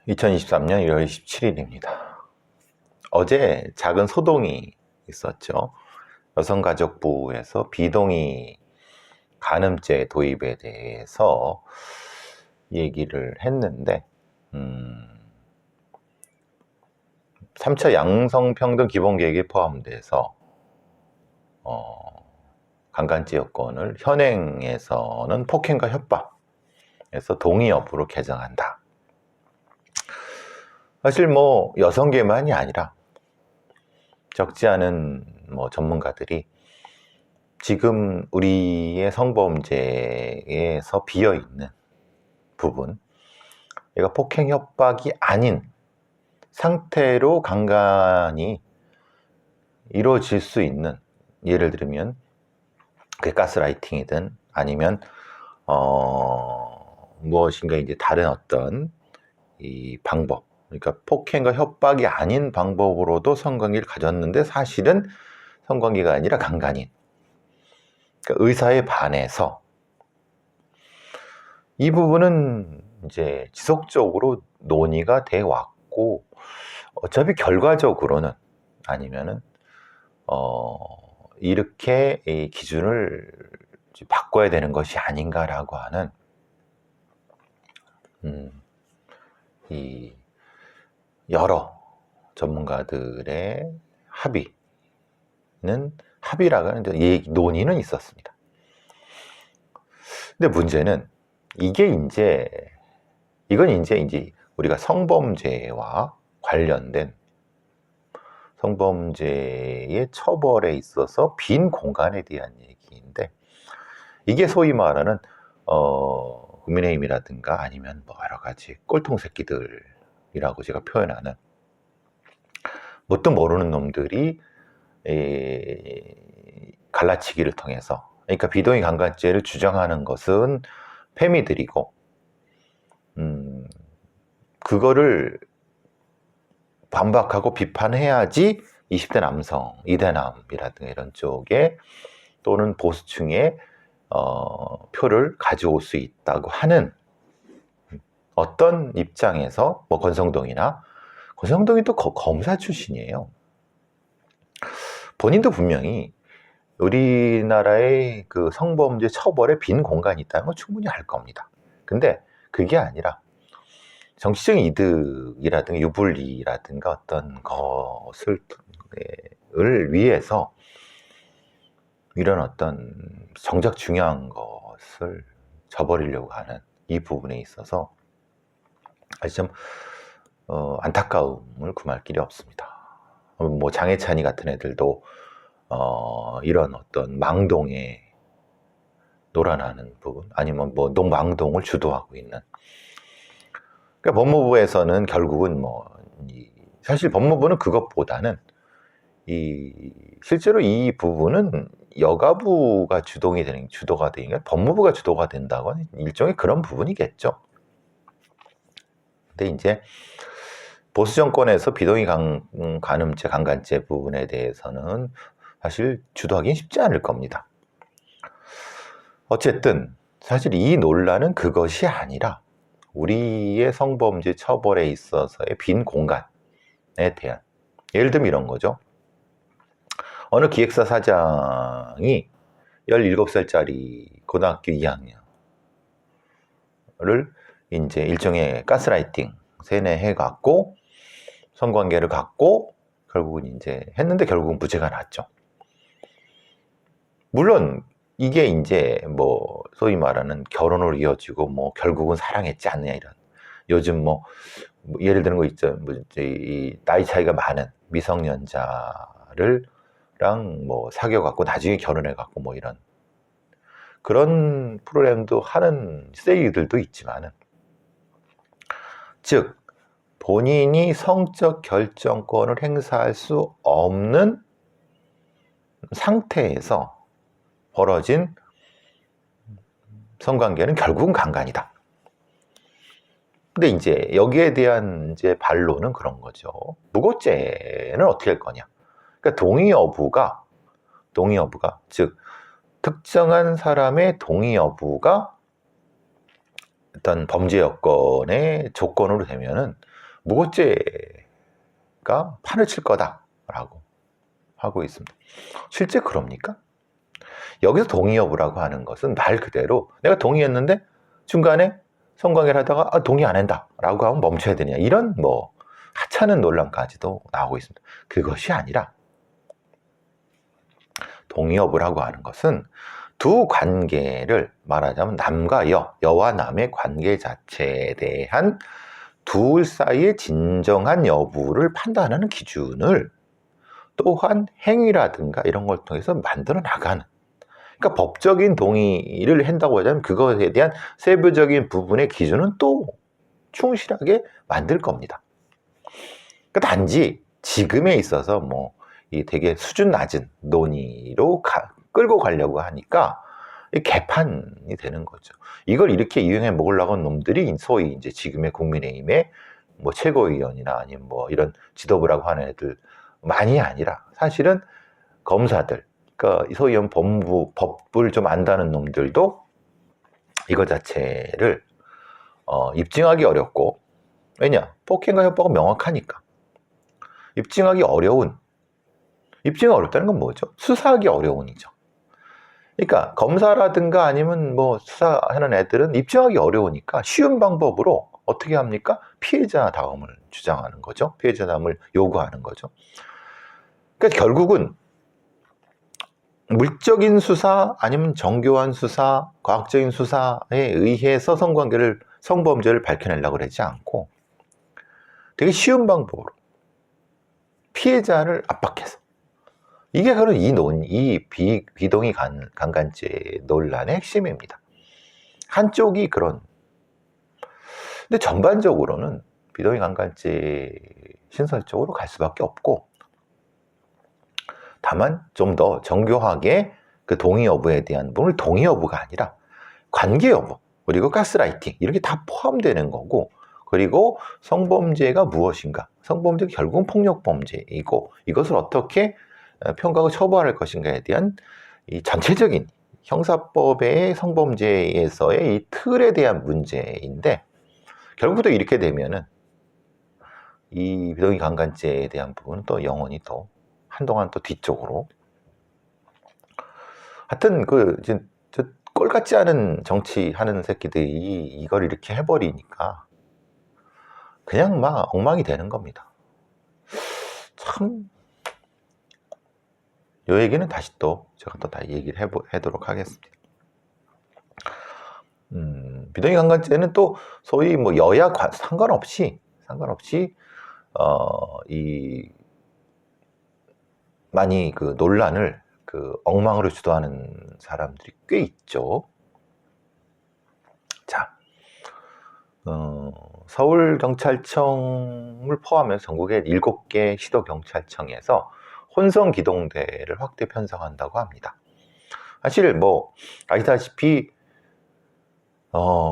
2023년 1월 27일입니다. 어제 작은 소동이 있었죠. 여성가족부에서 비동의 간음죄 도입에 대해서 얘기를 했는데 3차 양성평등 기본계획에 포함돼서 강간죄 여건을 현행에서는 폭행과 협박에서 동의 여부로 개정한다. 사실 여성계만이 아니라 적지 않은 전문가들이 지금 우리의 성범죄에서 비어있는 부분, 얘가 폭행 협박이 아닌 상태로 강간이 이루어질 수 있는, 예를 들면 그게 가스라이팅이든 아니면 무엇인가 이제 다른 어떤 이 방법, 그러니까 폭행과 협박이 아닌 방법으로도 성관계를 가졌는데 사실은 성관계가 아니라 강간인, 그러니까 의사에 반해서, 이 부분은 이제 지속적으로 논의가 돼 왔고, 어차피 결과적으로는 아니면은 이렇게 이 기준을 바꿔야 되는 것이 아닌가라고 하는 이 여러 전문가들의 합의라고 하는 논의는 있었습니다. 근데 문제는 이건 이제 우리가 성범죄와 관련된 성범죄의 처벌에 있어서 빈 공간에 대한 얘기인데, 이게 소위 말하는 국민의힘이라든가 아니면 여러 가지 꼴통 새끼들이라고 제가 표현하는 뭣도 모르는 놈들이 갈라치기를 통해서, 그러니까 비동의 강간죄를 주장하는 것은 페미들이고, 그거를 반박하고 비판해야지 20대 남성, 이대남이라든가 이런 쪽에 또는 보수층에 표를 가져올 수 있다고 하는 어떤 입장에서 권성동이 또 검사 출신이에요. 본인도 분명히 우리나라의 그 성범죄 처벌에 빈 공간이 있다는 건 충분히 알 겁니다. 근데 그게 아니라 정치적인 이득이라든가 유불리라든가 어떤 것을 위해서 이런 어떤 정작 중요한 것을 저버리려고 하는 이 부분에 있어서 아주 좀 안타까움을 금할 길이 없습니다. 장해찬이 같은 애들도 이런 어떤 망동에 놀아나는 부분, 아니면 농망동을 주도하고 있는, 그러니까 법무부에서는 결국은 사실 법무부는 그것보다는 실제로 이 부분은 여가부가 주도가 되니까 법무부가 주도가 된다고는 일종의 그런 부분이겠죠. 근데 이제 보수 정권에서 비동의 간음죄, 강간죄 부분에 대해서는 사실 주도하기는 쉽지 않을 겁니다. 어쨌든 사실 이 논란은 그것이 아니라 우리의 성범죄 처벌에 있어서의 빈 공간에 대한, 예를 들면 이런 거죠. 어느 기획사 사장이 17살짜리 고등학교 2학년을 이제 일종의 가스라이팅 세뇌해갖고 성관계를 갖고 결국은 이제 했는데 결국은 무죄가 났죠. 물론 이게 이제 소위 말하는 결혼으로 이어지고 결국은 사랑했지 않느냐, 이런, 요즘 예를 드는 거 있죠. 이 나이 차이가 많은 미성년자를 사귀어갖고 나중에 결혼해갖고 이런 그런 프로그램도 하는 세이들도 있지만은, 즉 본인이 성적 결정권을 행사할 수 없는 상태에서 벌어진 성관계는 결국은 강간이다. 근데 이제 여기에 대한 이제 반론은 그런 거죠. 무고죄는 어떻게 할 거냐? 그러니까 동의 여부가, 즉 특정한 사람의 동의 여부가 어떤 범죄 여건의 조건으로 되면은 무고죄가 판을 칠 거다라고 하고 있습니다. 실제 그럽니까? 여기서 동의 여부라고 하는 것은 말 그대로 내가 동의했는데 중간에 성관계를 하다가 동의 안 한다 라고 하면 멈춰야 되냐, 이런 뭐 하찮은 논란까지도 나오고 있습니다. 그것이 아니라 동의 여부라고 하는 것은 두 관계를 말하자면 남과 여와 남의 관계 자체에 대한 둘 사이의 진정한 여부를 판단하는 기준을 또한 행위라든가 이런 걸 통해서 만들어 나가는, 그러니까 법적인 동의를 한다고 하자면 그것에 대한 세부적인 부분의 기준은 또 충실하게 만들 겁니다. 그러니까 단지 지금에 있어서 뭐 이 되게 수준 낮은 논의로 끌고 가려고 하니까 개판이 되는 거죠. 이걸 이렇게 이용해 먹으려고 하는 놈들이 소위 이제 지금의 국민의힘의 뭐 최고위원이나 아니면 뭐 이런 지도부라고 하는 애들 많이 아니라 사실은 검사들, 그러니까 소위 법무, 법을 좀 안다는 놈들도 이거 자체를 입증하기 어렵고, 왜냐? 폭행과 협박은 명확하니까. 입증하기 어렵다는 건 뭐죠? 수사하기 어려운이죠. 그러니까 검사라든가 아니면 뭐 수사하는 애들은 입증하기 어려우니까 쉬운 방법으로 어떻게 합니까? 피해자다움을 주장하는 거죠. 피해자다움을 요구하는 거죠. 그러니까 결국은 물적인 수사 아니면 정교한 수사, 과학적인 수사에 의해서 성범죄를 밝혀내려고 그러지 않고 되게 쉬운 방법으로 피해자를 압박해서, 이게 바로 이 비동의 강간죄 논란의 핵심입니다. 한쪽이 그런. 근데 전반적으로는 비동의 강간죄 신설적으로 갈 수밖에 없고, 다만 좀 더 정교하게 그 동의 여부에 대한 부분을 동의 여부가 아니라 관계 여부, 그리고 가스라이팅 이렇게 다 포함되는 거고, 그리고 성범죄가 무엇인가, 성범죄가 결국은 폭력범죄이고 이것을 어떻게 평가하고 처벌할 것인가에 대한 이 전체적인 형사법의 성범죄에서의 이 틀에 대한 문제인데, 결국도 이렇게 되면은 이 비동의 강간죄에 대한 부분은 또 영원히 또 한동안 또 뒤쪽으로, 하여튼 저 꼴 같지 않은 정치하는 새끼들이 이걸 이렇게 해버리니까 그냥 막 엉망이 되는 겁니다. 참, 이 얘기는 다시 또 제가 또 다 얘기를 해보도록 하겠습니다. 비동의 강간죄는 또 소위 뭐 여야 상관없이 많이 그 논란을 엉망으로 주도하는 사람들이 꽤 있죠. 자, 서울경찰청을 포함해서 전국의 7개 시도경찰청에서 혼성기동대를 확대 편성한다고 합니다. 사실 뭐 아시다시피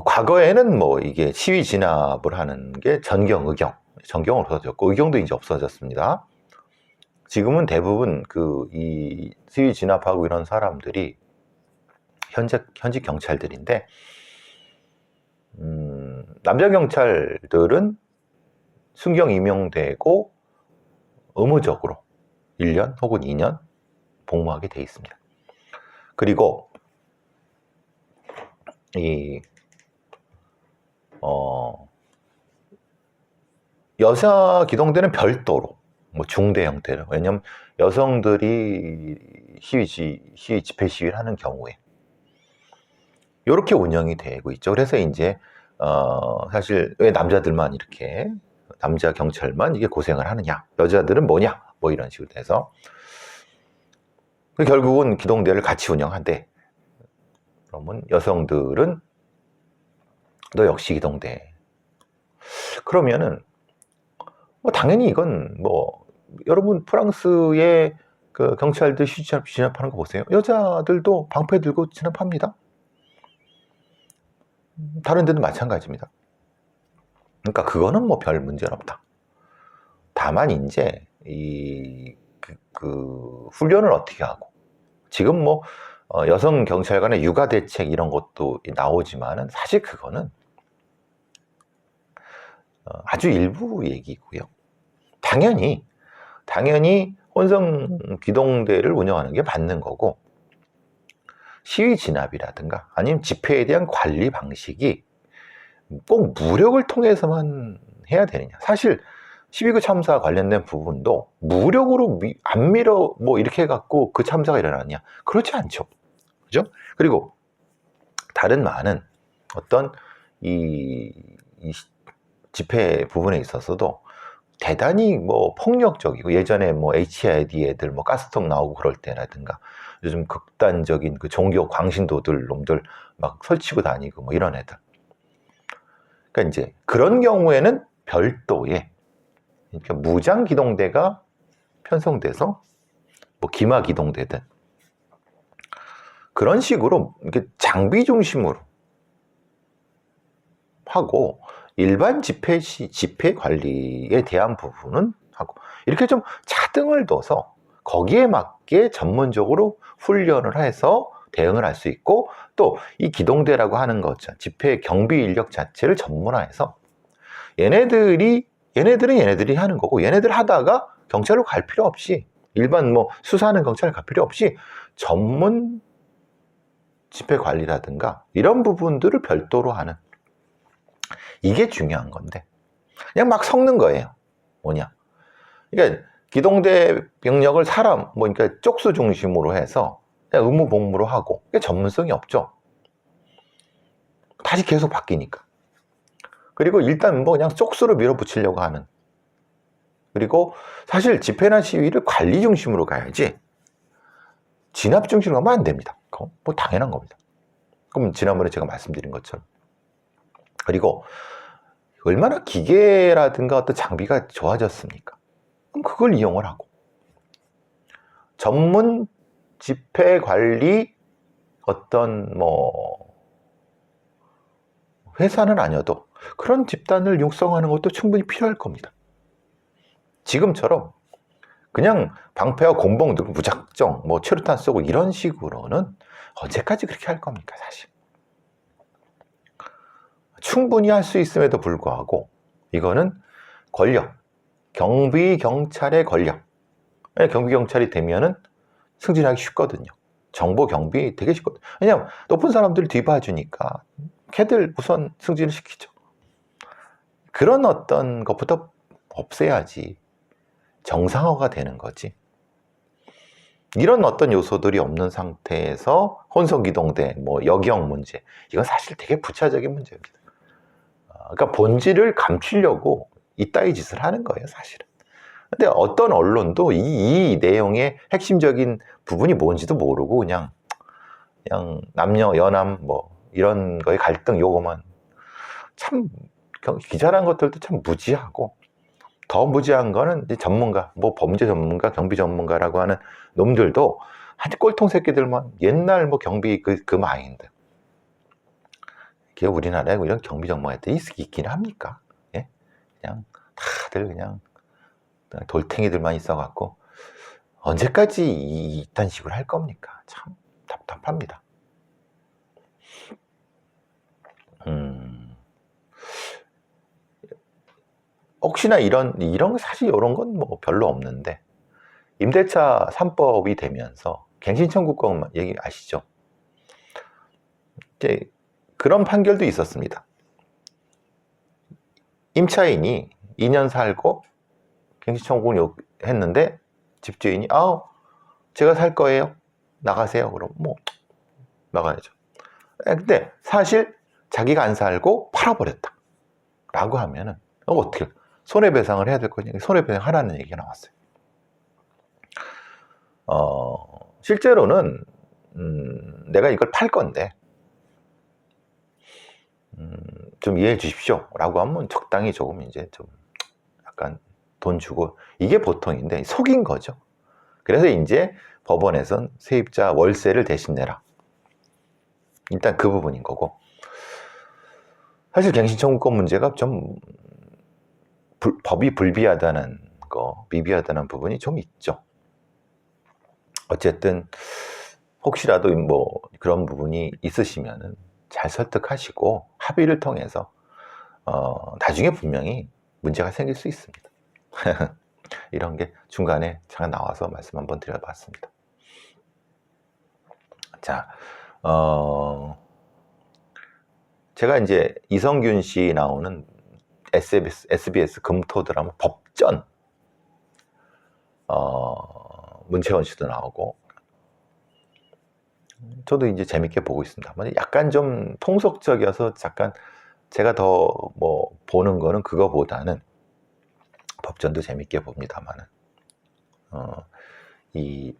과거에는 뭐 이게 시위 진압을 하는 게 전경으로 없어졌고, 의경도 이제 없어졌습니다. 지금은 대부분 이 시위 진압하고 이런 사람들이 현직 경찰들인데, 남자 경찰들은 순경 임용되고 의무적으로 1년 혹은 2년 복무하게 돼 있습니다. 그리고 여자 기동대는 별도로 뭐 중대 형태로, 왜냐면 여성들이 집회 시위를 하는 경우에 이렇게 운영이 되고 있죠. 그래서 이제 사실 왜 남자들만 이렇게, 남자 경찰만 이게 고생을 하느냐, 여자들은 뭐냐, 뭐 이런 식으로 돼서 결국은 기동대를 같이 운영한대. 그러면 여성들은 너 역시 기동대. 그러면은 뭐 당연히 이건 뭐 여러분 프랑스의 그 경찰들 진압하는 거 보세요. 여자들도 방패 들고 진압합니다. 다른 데도 마찬가지입니다. 그러니까 그거는 뭐 별 문제는 없다. 다만 이제 그 훈련을 어떻게 하고, 지금 뭐 여성 경찰관의 육아 대책 이런 것도 나오지만은 사실 그거는 아주 일부 얘기고요. 당연히 혼성기동대를 운영하는 게 맞는 거고, 시위 진압이라든가 아니면 집회에 대한 관리 방식이 꼭 무력을 통해서만 해야 되느냐. 사실 12구 참사 관련된 부분도 무력으로 안 밀어 뭐 이렇게 해갖고 그 참사가 일어났냐, 그렇지 않죠. 그죠? 그리고 다른 많은 어떤 이 집회 부분에 있어서도 대단히 뭐 폭력적이고, 예전에 뭐 HID 애들 뭐 가스통 나오고 그럴 때라든가, 요즘 극단적인 그 종교 광신도들 놈들 막 설치고 다니고 뭐 이런 애들. 그러니까 이제 그런 경우에는 별도의, 그러니까 무장 기동대가 편성돼서 뭐 기마 기동대든 그런 식으로 이렇게 장비 중심으로 하고, 일반 집회 관리에 대한 부분은 하고, 이렇게 좀 차등을 둬서 거기에 맞게 전문적으로 훈련을 해서 대응을 할 수 있고, 또 이 기동대라고 하는 것, 집회 경비 인력 자체를 전문화해서 얘네들은 얘네들이 하는 거고, 얘네들 하다가 경찰로 갈 필요 없이, 일반 뭐 수사하는 경찰 갈 필요 없이 전문 집회 관리라든가 이런 부분들을 별도로 하는, 이게 중요한 건데, 그냥 막 섞는 거예요. 뭐냐, 그러니까 기동대 병력을 사람 뭐 그러니까 쪽수 중심으로 해서 그냥 의무 복무로 하고, 그게 전문성이 없죠. 다시 계속 바뀌니까. 그리고 일단 뭐 그냥 쪽수로 밀어붙이려고 하는, 그리고 사실 집회나 시위를 관리 중심으로 가야지 진압 중심으로 가면 안 됩니다. 그건 뭐 당연한 겁니다. 그럼 지난번에 제가 말씀드린 것처럼, 그리고 얼마나 기계라든가 어떤 장비가 좋아졌습니까? 그럼 그걸 이용을 하고, 전문 집회 관리 어떤 뭐 회사는 아니어도 그런 집단을 육성하는 것도 충분히 필요할 겁니다. 지금처럼 그냥 방패와 곤봉 들고 무작정 뭐 최루탄 쏘고 이런 식으로는 언제까지 그렇게 할 겁니까, 사실. 충분히 할 수 있음에도 불구하고 이거는 권력, 경비 경찰의 권력, 경비 경찰이 되면은 승진하기 쉽거든요. 정보 경비 되게 쉽거든요. 왜냐면 높은 사람들 뒤봐주니까 걔들 우선 승진을 시키죠. 그런 어떤 것부터 없애야지 정상화가 되는 거지. 이런 어떤 요소들이 없는 상태에서 혼성기동대, 뭐 여경 문제, 이건 사실 되게 부차적인 문제입니다. 그러니까 본질을 감추려고 이따위 짓을 하는 거예요, 사실은. 근데 어떤 언론도 이 내용의 핵심적인 부분이 뭔지도 모르고 그냥 남녀 연함 뭐 이런 거의 갈등 요거만, 참 기자란 것들도 참 무지하고, 더 무지한 거는 이제 전문가, 뭐 범죄 전문가, 경비 전문가라고 하는 놈들도 아주 꼴통 새끼들만, 옛날 뭐 경비 그 마인드. 이게 우리나라에 이런 경비 전문가들이 있긴 합니까? 예? 그냥 다들 그냥 돌탱이들만 있어갖고 언제까지 이딴 식으로 할 겁니까? 참 답답합니다. 혹시나 이런 사실 이런 건 뭐 별로 없는데, 임대차 3법이 되면서 갱신청구권 얘기 아시죠? 이제 그런 판결도 있었습니다. 임차인이 2년 살고 갱신청구를 했는데 집주인이 제가 살 거예요, 나가세요. 그럼 뭐 나가야죠. 근데 사실 자기가 안 살고 팔아버렸다 라고 하면은 어떻게 손해배상을 해야 될 거냐, 손해배상 하라는 얘기가 나왔어요. 실제로는 내가 이걸 팔 건데 좀 이해해 주십시오 라고 하면 적당히 조금 이제 좀 약간 돈 주고, 이게 보통인데 속인 거죠. 그래서 이제 법원에선 세입자 월세를 대신 내라, 일단 그 부분인 거고, 사실 갱신청구권 문제가 좀 법이 불비하다는 거, 미비하다는 부분이 좀 있죠. 어쨌든 혹시라도 뭐 그런 부분이 있으시면은 잘 설득하시고 합의를 통해서 나중에 분명히 문제가 생길 수 있습니다. 이런 게 중간에 잠깐 나와서 말씀 한번 드려봤습니다. 자, 제가 이제 이성균 씨 나오는 SBS 금토 드라마 법전, 문채원 씨도 나오고, 저도 이제 재밌게 보고 있습니다. 약간 좀 통속적이어서 잠깐 제가 더 뭐 보는 거는 그거보다는 법전도 재밌게 봅니다만은, 이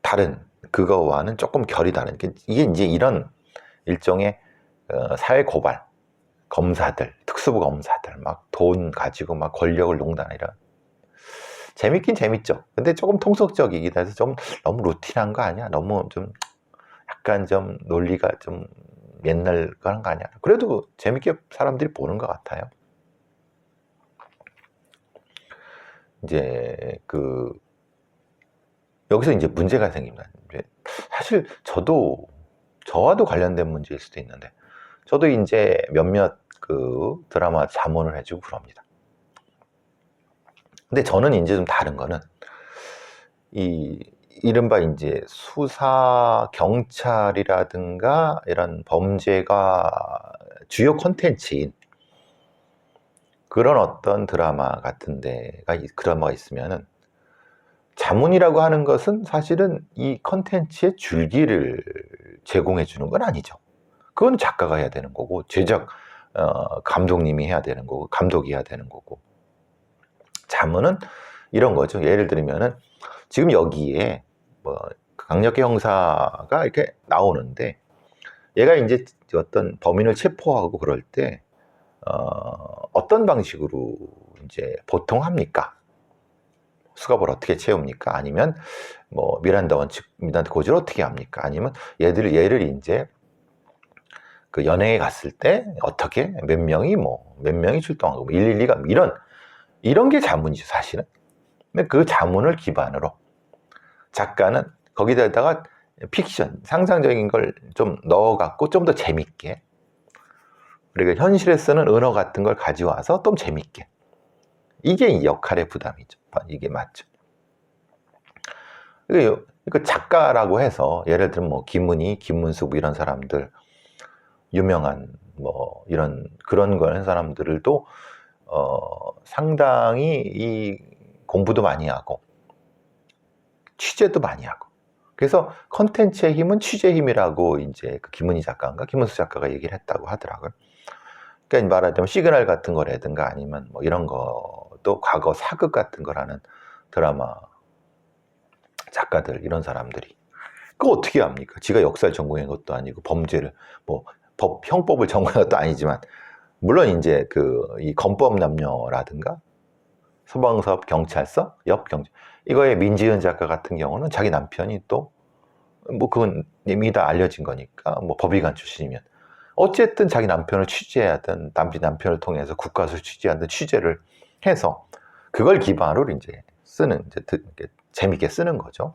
다른 그거와는 조금 결이 다른 게, 이게 이제 이런 일종의 사회 고발 검사들, 특수부 검사들 막 돈 가지고 막 권력을 농단하는, 재밌긴 재밌죠. 근데 조금 통속적이기도 해서 좀 너무 루틴한 거 아니야? 너무 좀 약간 좀 논리가 좀 옛날 그런 거 아니야? 그래도 재밌게 사람들이 보는 것 같아요. 이제 여기서 이제 문제가 생깁니다. 사실 저와도 관련된 문제일 수도 있는데, 저도 이제 몇몇 그 드라마 자문을 해주고 그럽니다. 근데 저는 이제 좀 다른 거는, 이른바 이제 수사, 경찰이라든가 이런 범죄가 주요 콘텐츠인 그런 어떤 드라마가 있으면은, 자문이라고 하는 것은 사실은 이 콘텐츠의 줄기를 제공해 주는 건 아니죠. 그건 작가가 해야 되는 거고, 감독님이 해야 되는 거고, 감독이 해야 되는 거고. 자문은 이런 거죠. 예를 들면은 지금 여기에 뭐 강력계 형사가 이렇게 나오는데, 얘가 이제 어떤 범인을 체포하고 그럴 때 어떤 방식으로 이제 보통 합니까? 수갑을 어떻게 채웁니까? 아니면 뭐 미란다 고지를 어떻게 합니까? 아니면 얘를 이제 그 연행에 갔을 때 어떻게 몇 명이 출동하고 112가 이런 게 자문이죠, 사실은. 근데 그 자문을 기반으로 작가는 거기다가 픽션, 상상적인 걸 좀 넣어갖고 좀 더 재밌게, 그리고 현실에 쓰는 은어 같은 걸 가져와서 좀 재밌게, 이게 이 역할의 부담이죠. 이게 맞죠. 그 작가라고 해서 예를 들면 뭐 김문희, 김문수 이런 사람들, 유명한 뭐 이런 그런 거 하는 사람들도 상당히 이 공부도 많이 하고 취재도 많이 하고, 그래서 컨텐츠의 힘은 취재 힘이라고 이제 그 김문희 작가인가 김문수 작가가 얘기를 했다고 하더라고요. 그러니까 말하자면 시그널 같은 거라든가 아니면 뭐 이런 것도 과거 사극 같은 거라는 드라마 작가들, 이런 사람들이 그거 어떻게 합니까? 지가 역사를 전공한 것도 아니고 범죄를 뭐 형법을 전공한 것도 아니지만, 물론 이제 이 건법남녀라든가 소방사업 경찰서 옆 경찰, 이거에 민지은 작가 같은 경우는 자기 남편이 또 뭐 그건 이미 다 알려진 거니까 뭐 법의관 출신이면 어쨌든 자기 남편을 취재하든 남편을 통해서 국가수 취재하든 취재를 해서 그걸 기반으로 이제 재밌게 쓰는 거죠.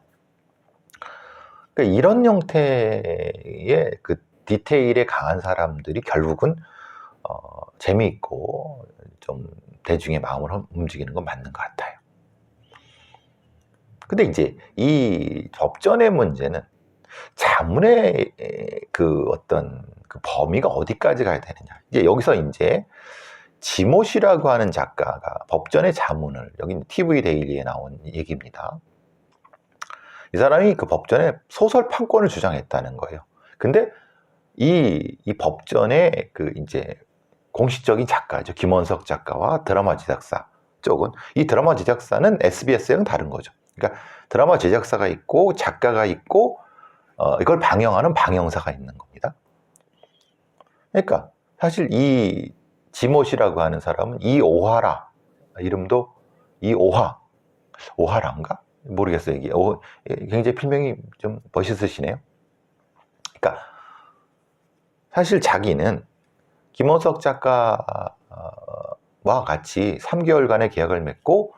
그러니까 이런 형태의 그 디테일에 강한 사람들이 결국은 재미있고 좀 대중의 마음을 움직이는 건 맞는 것 같아요. 근데 이제 이 법전의 문제는 자문의 그 어떤 그 범위가 어디까지 가야 되느냐. 이제 여기서 이제 지모시라고 하는 작가가 법전의 자문을, 여기 TV 데일리에 나온 얘기입니다. 이 사람이 그 법전에 소설 판권을 주장했다는 거예요. 근데 이 법전의 그 이제 공식적인 작가죠. 김원석 작가와 드라마 제작사 쪽은, 이 드라마 제작사는 SBS랑 다른 거죠. 그러니까 드라마 제작사가 있고 작가가 있고 이걸 방영하는 방영사가 있는 겁니다. 그러니까 사실 이 지모시라고 하는 사람은 이오하라, 이름도 오하라인가? 모르겠어요. 이게 굉장히 필명이 좀 멋있으시네요. 그러니까 사실 자기는 김원석 작가와 같이 3개월간의 계약을 맺고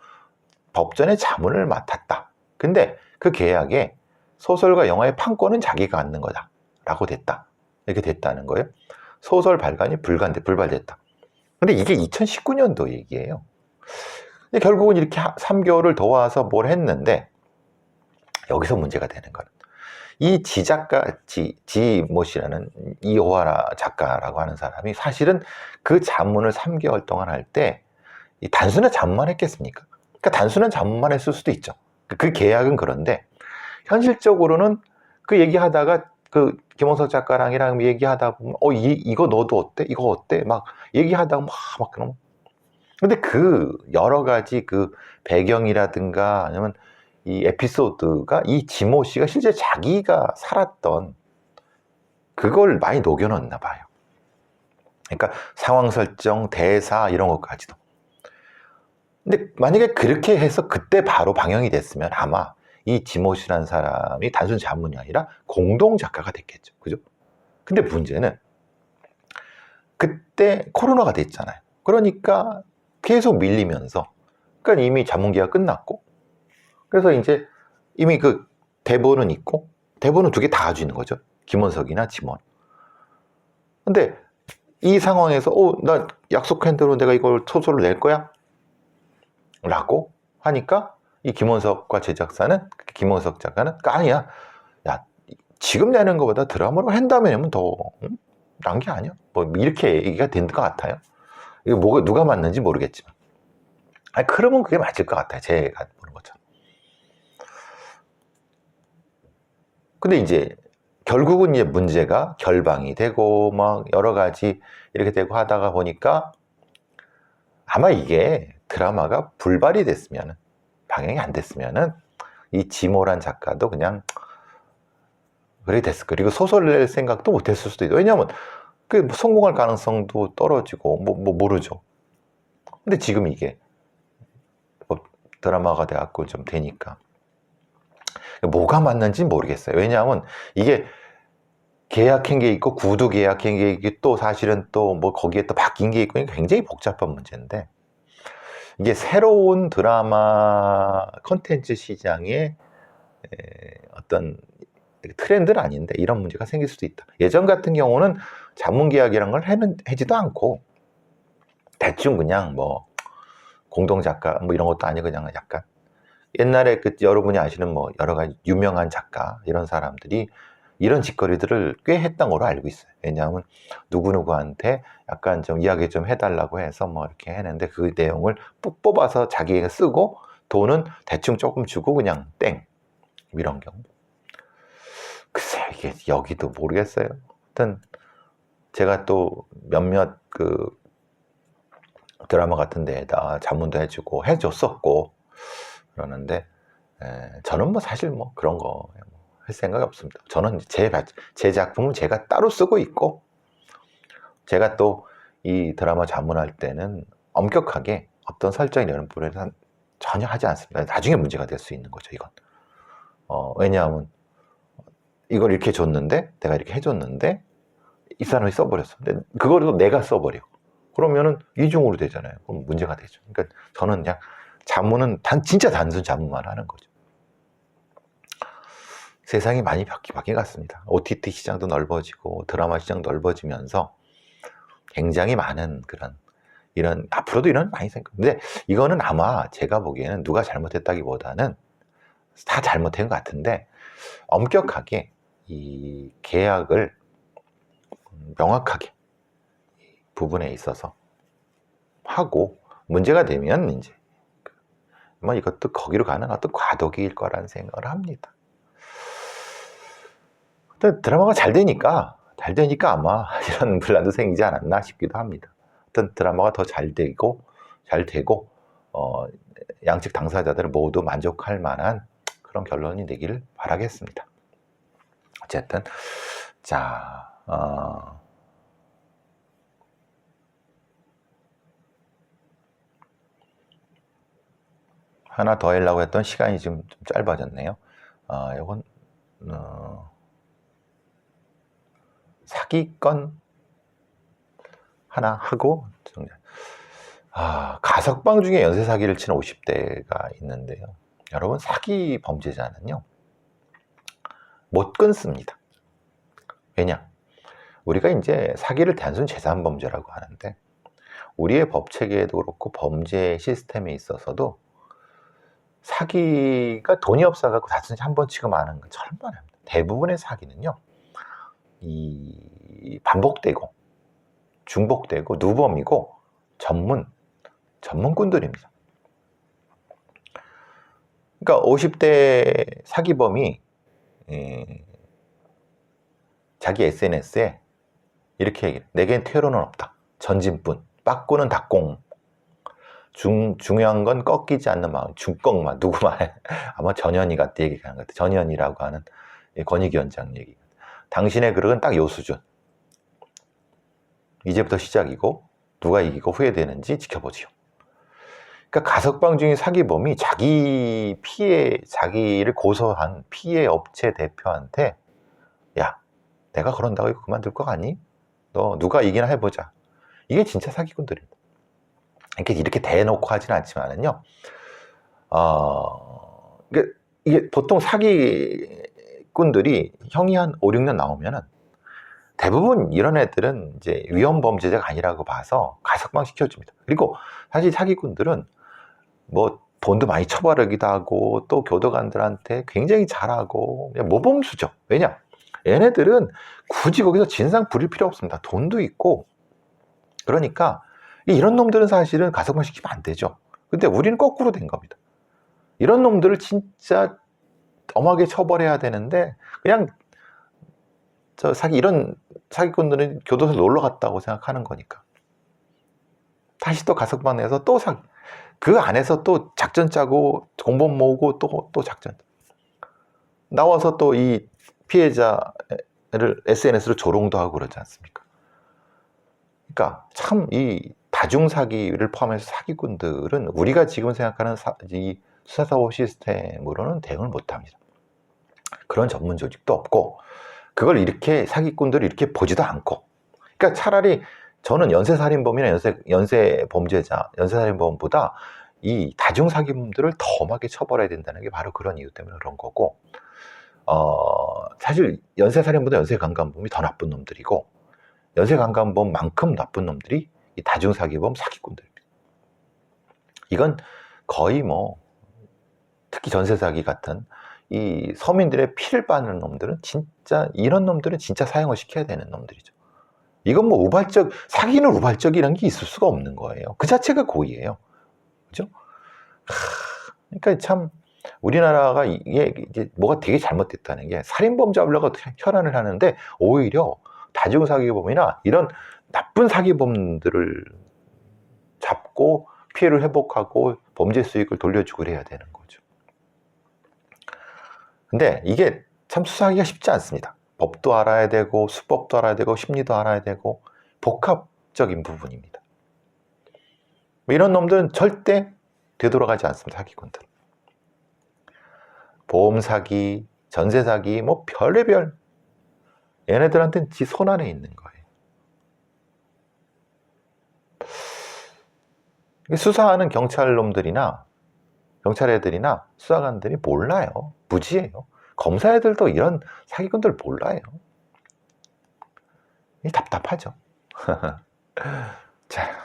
법전의 자문을 맡았다. 근데 그 계약에 소설과 영화의 판권은 자기가 갖는 거다 라고 됐다. 이렇게 됐다는 거예요. 소설 발간이 불발됐다. 근데 이게 2019년도 얘기예요. 근데 결국은 이렇게 3개월을 더 와서 뭘 했는데, 여기서 문제가 되는 거는 이 지작가, 지모씨라는 이오하라 작가라고 하는 사람이 사실은 그 잡문을 3개월 동안 할 때 단순한 잡문만 했겠습니까? 그러니까 단순한 잡문만 했을 수도 있죠. 그 계약은. 그런데 현실적으로는 그 얘기하다가 그 김원석 작가랑이랑 얘기하다 보면 이거 너도 어때? 이거 어때? 막 얘기하다가 막 그러면, 근데 그 여러 가지 그 배경이라든가 아니면 이 에피소드가 이 지모 씨가 실제 자기가 살았던 그걸 많이 녹여놨나 봐요. 그러니까 상황 설정, 대사 이런 것까지도. 근데 만약에 그렇게 해서 그때 바로 방영이 됐으면 아마 이 지모 씨라는 사람이 단순 자문이 아니라 공동 작가가 됐겠죠. 그죠? 근데 문제는 그때 코로나가 됐잖아요. 그러니까 계속 밀리면서, 그러니까 이미 자문 계약 끝났고, 그래서 이제 이미 그 대본은 있고, 대본은 2개 다 가지고 있는 거죠. 김원석이나 지몬. 근데 이 상황에서 나 약속한 대로 내가 이걸 소설을 낼 거야? 라고 하니까 이 김원석과 제작사는, 김원석 작가는 아니야. 야, 지금 내는 것보다 드라마로 한다면 더 난 게 아니야? 뭐 이렇게 얘기가 된 것 같아요. 이거 누가 맞는지 모르겠지만. 그러면 그게 맞을 것 같아요. 제가 보는 것처럼. 근데 이제 결국은 이제 문제가 결방이 되고 막 여러 가지 이렇게 되고 하다가 보니까 아마 이게 드라마가 불발이 됐으면, 방영이 안 됐으면은 이 지모란 작가도 그냥 그래 됐을 거예요. 그리고 소설을 낼 생각도 못 했을 수도 있어요. 왜냐하면 그 성공할 가능성도 떨어지고 모르죠. 근데 지금 이게 드라마가 돼갖고 좀 되니까 뭐가 맞는지 모르겠어요. 왜냐하면 이게 계약한 게 있고 구두 계약한 게 있고 또 사실은 또 뭐 거기에 또 바뀐 게 있고 굉장히 복잡한 문제인데, 이게 새로운 드라마 컨텐츠 시장의 어떤 트렌드는 아닌데 이런 문제가 생길 수도 있다. 예전 같은 경우는 자문 계약이란 걸 하지도 않고 대충 그냥 뭐 공동 작가 뭐 이런 것도 아니고 그냥 약간 옛날에 그 여러분이 아시는 뭐 여러 가지 유명한 작가 이런 사람들이 이런 짓거리들을 꽤 했던 걸로 알고 있어요. 왜냐하면 누구누구한테 약간 좀 이야기 좀 해달라고 해서 뭐 이렇게 했는데 그 내용을 ปุ๊ 뽑아서 자기가 쓰고 돈은 대충 조금 주고 그냥 땡, 이런 경우. 글쎄 이게 여기도 모르겠어요. 하여튼 제가 또 몇몇 그 드라마 같은 데에다 자문도 해주고 해줬었고 그러는데 저는 뭐 사실 뭐 그런 거 할 생각이 없습니다. 저는 제 작품은 제가 따로 쓰고 있고, 제가 또 이 드라마 자문할 때는 엄격하게 어떤 설정이라는 부분에서 전혀 하지 않습니다. 나중에 문제가 될 수 있는 거죠, 이건. 왜냐하면 이걸 이렇게 줬는데, 내가 이렇게 해줬는데 이 사람이 써버렸어. 근데 그거를 내가 써버려. 그러면은 이중으로 되잖아요. 그럼 문제가 되죠. 그러니까 저는 그냥 자문은 진짜 단순 자문만 하는 거죠. 세상이 많이 바뀌어 갔습니다. OTT 시장도 넓어지고 드라마 시장도 넓어지면서 굉장히 많은 그런 이런 앞으로도 이런 많이 생깁니다. 근데 이거는 아마 제가 보기에는 누가 잘못했다기보다는 다 잘못한 것 같은데, 엄격하게 이 계약을 명확하게 부분에 있어서 하고 문제가 되면 이제 뭐 이것도 거기로 가는 어떤 과도기일 거라는 생각을 합니다. 근데 드라마가 잘 되니까 아마 이런 분란도 생기지 않았나 싶기도 합니다. 어떤 드라마가 더 잘 되고 양측 당사자들은 모두 만족할 만한 그런 결론이 되기를 바라겠습니다. 어쨌든 자 하나 더 하려고 했던 시간이 좀 짧아졌네요. 이건 사기건 하나 하고, 가석방 중에 연쇄 사기를 치는 50대가 있는데요. 여러분, 사기 범죄자는요 못 끊습니다. 왜냐? 우리가 이제 사기를 단순 재산 범죄라고 하는데 우리의 법 체계에도 그렇고 범죄 시스템에 있어서도 사기가 돈이 없어갖고 다든지 한 번 치고 마는 건 절반입니다. 대부분의 사기는요, 이 반복되고 중복되고 누범이고 전문꾼들입니다. 그러니까 50대 사기범이 자기 SNS에 이렇게 얘기해요. 내겐 퇴로는 없다. 전진뿐. 빠꾸는 닭공. 중요한 건 꺾이지 않는 마음. 중꺾마. 누구 말? 아마 전현희가 얘기하는 것 같아요. 전현희라고 하는 권익위 원장 얘기. 당신의 그릇은 딱 요 수준. 이제부터 시작이고 누가 이기고 후회되는지 지켜보지요. 그러니까 가석방 중인 사기범이 자기를 고소한 피해 업체 대표한테 야, 내가 그런다고 이거 그만둘 거 아니? 너 누가 이기나 해보자. 이게 진짜 사기꾼들입니다. 이렇게 대놓고 하지는 않지만은요. 이게 보통 사기꾼들이 형이 한 5, 6년 나오면은 대부분 이런 애들은 이제 위험 범죄자가 아니라고 봐서 가석방 시켜줍니다. 그리고 사실 사기꾼들은 뭐 돈도 많이 처벌하기도 하고 또 교도관들한테 굉장히 잘하고 모범수죠. 왜냐? 얘네들은 굳이 거기서 진상 부릴 필요 없습니다. 돈도 있고. 그러니까 이런 놈들은 사실은 가석방 시키면 안 되죠. 근데 우리는 거꾸로 된 겁니다. 이런 놈들을 진짜 엄하게 처벌해야 되는데 그냥 이런 사기꾼들은 교도소 놀러 갔다고 생각하는 거니까 다시 또 가석방 내서 또 그 안에서 또 작전 짜고 공범 모으고 또 작전 나와서 또 이 피해자를 SNS로 조롱도 하고 그러지 않습니까? 그러니까 참 이 다중사기를 포함해서 사기꾼들은 우리가 지금 생각하는 이 수사사법 시스템으로는 대응을 못합니다. 그런 전문 조직도 없고 그걸 이렇게 사기꾼들을 이렇게 보지도 않고, 그러니까 차라리 저는 연쇄살인범이나 연쇄범죄자, 연쇄살인범보다 이 다중사기범들을 더 엄하게 처벌해야 된다는 게 바로 그런 이유 때문에 그런 거고, 사실 연쇄살인보다 연쇄강간범이 더 나쁜 놈들이고 연쇄강간범만큼 나쁜 놈들이 이 다중사기범 사기꾼들입니다. 이건 거의 뭐 특히 전세사기 같은 이 서민들의 피를 빠는 놈들은 이런 놈들은 진짜 사형을 시켜야 되는 놈들이죠. 이건 뭐 사기는 우발적이라는 게 있을 수가 없는 거예요. 그 자체가 고의예요. 그죠? 그러니까 참 우리나라가 이게 뭐가 되게 잘못됐다는 게 살인범 잡으려고 혈안을 하는데 오히려 다중사기범이나 이런 나쁜 사기범들을 잡고 피해를 회복하고 범죄 수익을 돌려주고 그래야 되는 거죠. 근데 이게 참 수사하기가 쉽지 않습니다. 법도 알아야 되고 수법도 알아야 되고 심리도 알아야 되고 복합적인 부분입니다. 이런 놈들은 절대 되돌아가지 않습니다. 사기꾼들. 보험 사기, 전세 사기, 뭐 별의별 얘네들한테는 지 손 안에 있는 거예요. 수사하는 경찰 애들이나 수사관들이 몰라요. 무지해요. 검사 애들도 이런 사기꾼들 몰라요. 답답하죠. 자.